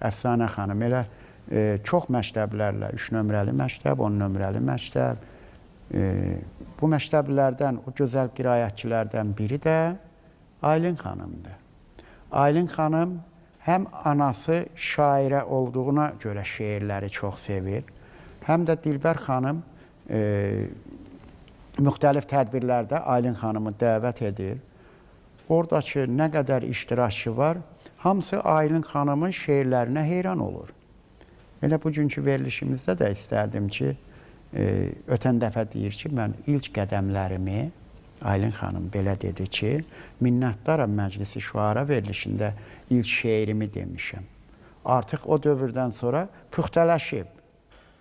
Əfsanə xanım elə çox məktəblərlə, 3 nömrəli məktəb, 10 nömrəli məktəb. Bu məktəblərdən, o gözəl qiraətçilərdən biri də Aylin xanımdır. Aylin xanım həm anası şairə olduğuna görə şeirləri çox sevir, həm də Dilbər xanım müxtəlif tədbirlərdə Aylin xanımı dəvət edir. Oradakı nə qədər iştirakçı var, hamısı Aylin xanımın şeirlərinə heyran olur. Elə bugünkü verilişimizdə də istərdim ki, ötən dəfə deyir ki, mən ilk qədəmlərimi, Aylin xanım belə dedi ki, Minnətdaram Məclisi Şüara verilişində ilk şeirimi demişəm. Artıq o dövrdən sonra püxtələşib,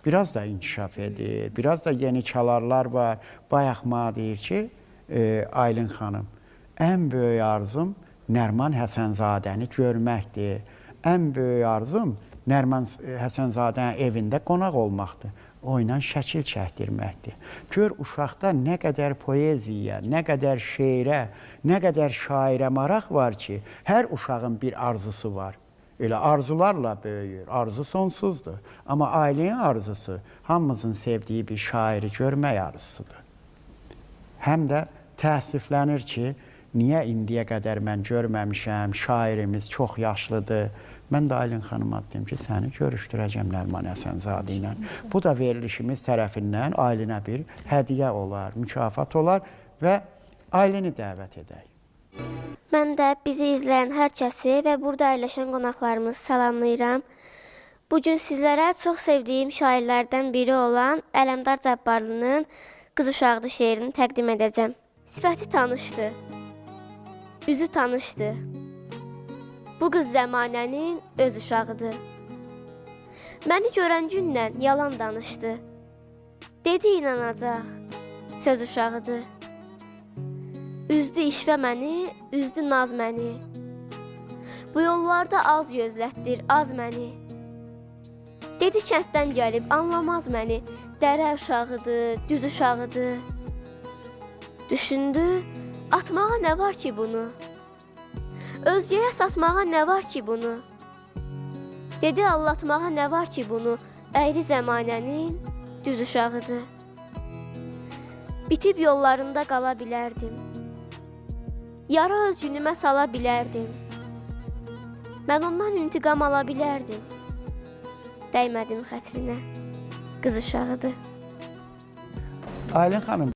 biraz da inkişaf edir, biraz da yeni çalarlar var. Bayaq mənə deyir ki, Aylin xanım, ən böyük arzum Nərman Həsənzadəni görməkdir. Ən böyük arzum Nərman Həsənzadənin evində qonaq olmaqdır. O ilə şəkil çəkdirməkdir. Gör, uşaqda nə qədər poeziya, nə qədər şeirə, nə qədər şairə maraq var ki, hər uşağın bir arzusu var. Elə arzularla böyüyür, arzu sonsuzdur. Amma ailənin arzusu hamımızın sevdiyi bir şairi görmək arzusudur. Həm də təəssüflənir ki, niyə indiyə qədər mən görməmişəm, şairimiz çox yaşlıdır. Mən də Aylin xanıma dedim ki, səni görüşdürəcəm Nərman Həsənzadə ilə. Bu da verilişimiz tərəfindən Aylinə bir hədiyyə olar, mükafat olar və Aylini dəvət edək. Mən də bizi izləyən hər kəsi və burada əyləşən qonaqlarımızı salamlayıram. Bugün sizlərə çox sevdiyim şairlərdən biri olan Ələmdar Cabbarlının Qız Uşaqdı şeirini təqdim edəcəm. Sifəti tanışdı, üzü tanışdı. Bu qız zəmanənin öz uşağıdır. Məni görən gündən yalan danışdı. Dedi inanacaq, söz uşağıdır. Üzdü işvə məni, üzdü naz məni. Bu yollarda az gözlətdir, az məni. Dedi kənddən gəlib, anlamaz məni. Dərə uşağıdır, düz uşağıdır. Düşündü, atmağa nə var ki bunu? Özgəyə satmağa nə var ki bunu? Dedi allatmağa nə var ki bunu? Əyri zəmanənin düz uşağıdır. Bitib yollarında qala bilərdim. Yara öz günümə sala bilərdim. Mən ondan intiqam ala bilərdim. Dəymədim xətrinə, qız uşağıdır. Aylin xanım,